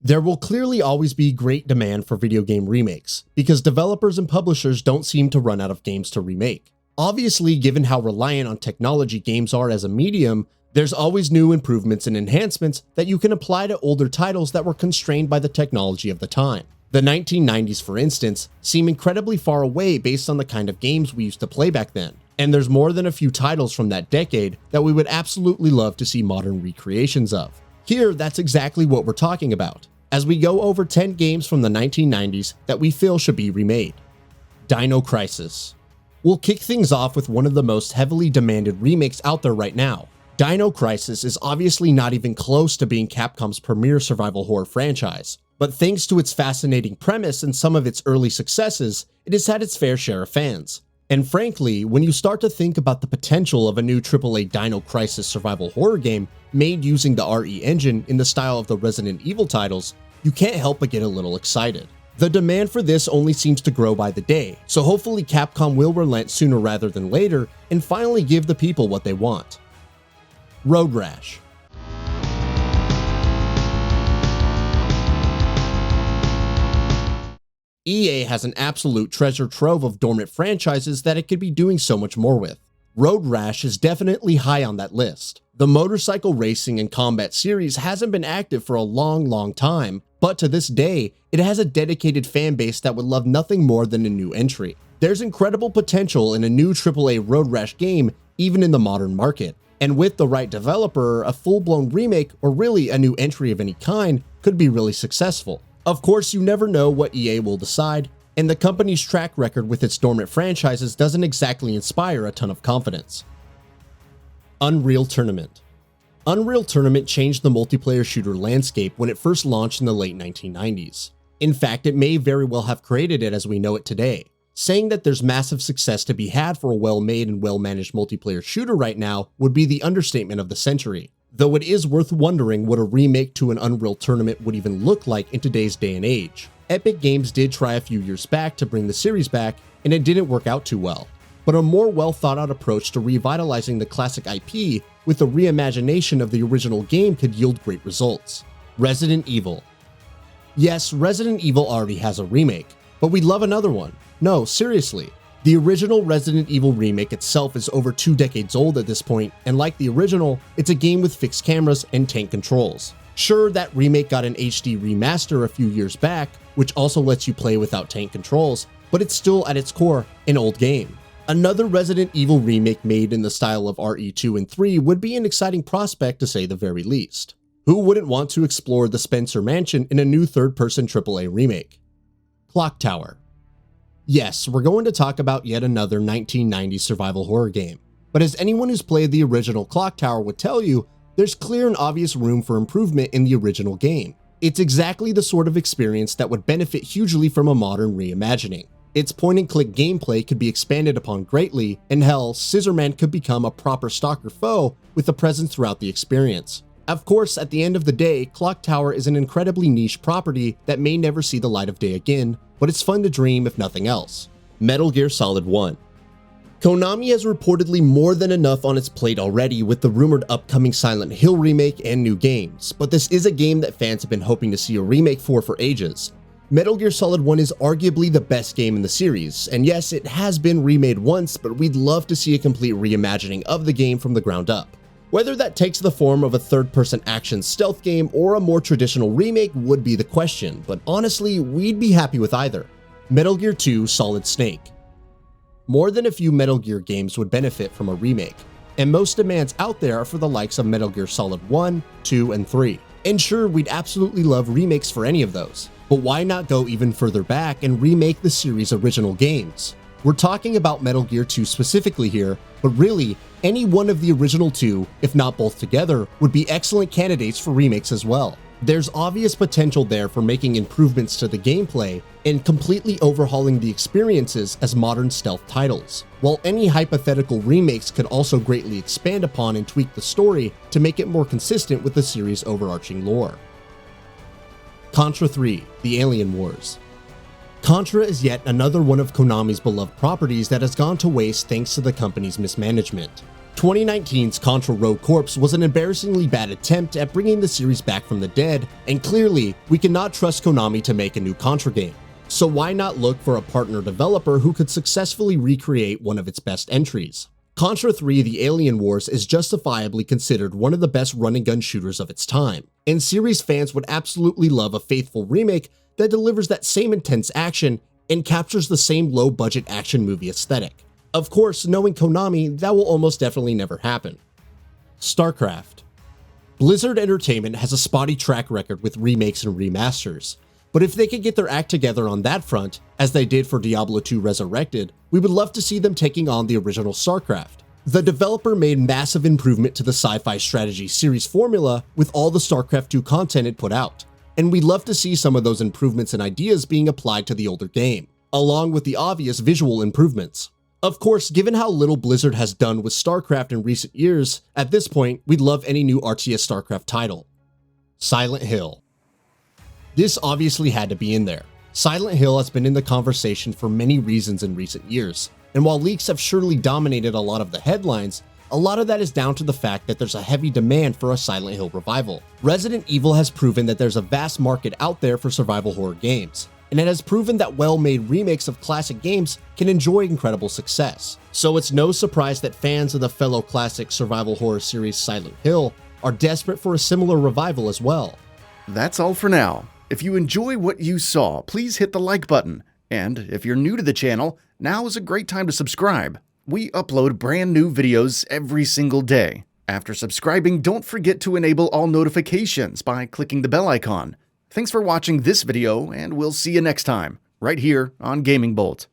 There will clearly always be great demand for video game remakes, because developers and publishers don't seem to run out of games to remake. Obviously, given how reliant on technology games are as a medium, there's always new improvements and enhancements that you can apply to older titles that were constrained by the technology of the time. The 1990s, for instance, seem incredibly far away based on the kind of games we used to play back then, and there's more than a few titles from that decade that we would absolutely love to see modern recreations of. Here, that's exactly what we're talking about, as we go over 10 games from the 1990s that we feel should be remade. Dino Crisis. We'll kick things off with one of the most heavily demanded remakes out there right now. Dino Crisis is obviously not even close to being Capcom's premier survival horror franchise, but thanks to its fascinating premise and some of its early successes, it has had its fair share of fans. And frankly, when you start to think about the potential of a new AAA Dino Crisis survival horror game made using the RE engine in the style of the Resident Evil titles, you can't help but get a little excited. The demand for this only seems to grow by the day, so hopefully Capcom will relent sooner rather than later and finally give the people what they want. Road Rash. EA has an absolute treasure trove of dormant franchises that it could be doing so much more with. Road Rash is definitely high on that list. The motorcycle racing and combat series hasn't been active for a long time, but to this day, it has a dedicated fan base that would love nothing more than a new entry. There's incredible potential in a new AAA Road Rash game, even in the modern market. And with the right developer, a full-blown remake, or really a new entry of any kind, could be really successful. Of course, you never know what EA will decide, and the company's track record with its dormant franchises doesn't exactly inspire a ton of confidence. Unreal Tournament. Unreal Tournament changed the multiplayer shooter landscape when it first launched in the late 1990s. In fact, it may very well have created it as we know it today. Saying that there's massive success to be had for a well-made and well-managed multiplayer shooter right now would be the understatement of the century. Though it is worth wondering what a remake to an Unreal Tournament would even look like in today's day and age. Epic Games did try a few years back to bring the series back, and it didn't work out too well. But a more well-thought-out approach to revitalizing the classic IP with a reimagination of the original game could yield great results. Resident Evil. Yes, Resident Evil already has a remake, but we'd love another one. No, seriously. The original Resident Evil remake itself is over 2 decades old at this point, and like the original, it's a game with fixed cameras and tank controls. Sure, that remake got an HD remaster a few years back, which also lets you play without tank controls, but it's still at its core an old game. Another Resident Evil remake made in the style of RE2 and 3 would be an exciting prospect to say the very least. Who wouldn't want to explore the Spencer Mansion in a new third-person AAA remake? Clock Tower. Yes, we're going to talk about yet another 1990s survival horror game, but as anyone who's played the original Clock Tower would tell you, there's clear and obvious room for improvement in the original game. It's exactly the sort of experience that would benefit hugely from a modern reimagining. Its point-and-click gameplay could be expanded upon greatly, and hell, Scissorman could become a proper stalker foe with a presence throughout the experience. Of course, at the end of the day, Clock Tower is an incredibly niche property that may never see the light of day again, but it's fun to dream if nothing else. Metal Gear Solid 1. Konami has reportedly more than enough on its plate already with the rumored upcoming Silent Hill remake and new games, but this is a game that fans have been hoping to see a remake for ages. Metal Gear Solid 1 is arguably the best game in the series, and yes, it has been remade once, but we'd love to see a complete reimagining of the game from the ground up. Whether that takes the form of a third-person action stealth game or a more traditional remake would be the question, but honestly, we'd be happy with either. Metal Gear 2 Solid Snake. More than a few Metal Gear games would benefit from a remake, and most demands out there are for the likes of Metal Gear Solid 1, 2, and 3. And sure, we'd absolutely love remakes for any of those, but why not go even further back and remake the series' original games? We're talking about Metal Gear 2 specifically here, but really, any one of the original two, if not both together, would be excellent candidates for remakes as well. There's obvious potential there for making improvements to the gameplay and completely overhauling the experiences as modern stealth titles, while any hypothetical remakes could also greatly expand upon and tweak the story to make it more consistent with the series' overarching lore. Contra 3: The Alien Wars. Contra is yet another one of Konami's beloved properties that has gone to waste thanks to the company's mismanagement. 2019's Contra Rogue Corps was an embarrassingly bad attempt at bringing the series back from the dead, and clearly, we cannot trust Konami to make a new Contra game. So why not look for a partner developer who could successfully recreate one of its best entries? Contra 3: The Alien Wars is justifiably considered one of the best run-and-gun shooters of its time, and series fans would absolutely love a faithful remake that delivers that same intense action and captures the same low-budget action movie aesthetic. Of course, knowing Konami, that will almost definitely never happen. STARCRAFT. Blizzard Entertainment has a spotty track record with remakes and remasters, but if they could get their act together on that front, as they did for Diablo 2 Resurrected, we would love to see them taking on the original STARCRAFT. The developer made massive improvement to the sci-fi strategy series formula with all the StarCraft 2 content it put out, and we'd love to see some of those improvements and ideas being applied to the older game, along with the obvious visual improvements. Of course, given how little Blizzard has done with StarCraft in recent years, at this point, we'd love any new RTS StarCraft title. Silent Hill. This obviously had to be in there. Silent Hill has been in the conversation for many reasons in recent years, and while leaks have surely dominated a lot of the headlines, a lot of that is down to the fact that there's a heavy demand for a Silent Hill revival. Resident Evil has proven that there's a vast market out there for survival horror games, and it has proven that well-made remakes of classic games can enjoy incredible success. So it's no surprise that fans of the fellow classic survival horror series Silent Hill are desperate for a similar revival as well. That's all for now. If you enjoy what you saw, please hit the like button. And if you're new to the channel, now is a great time to subscribe. We upload brand new videos every single day. After subscribing, don't forget to enable all notifications by clicking the bell icon. Thanks for watching this video, and we'll see you next time, right here on GamingBolt.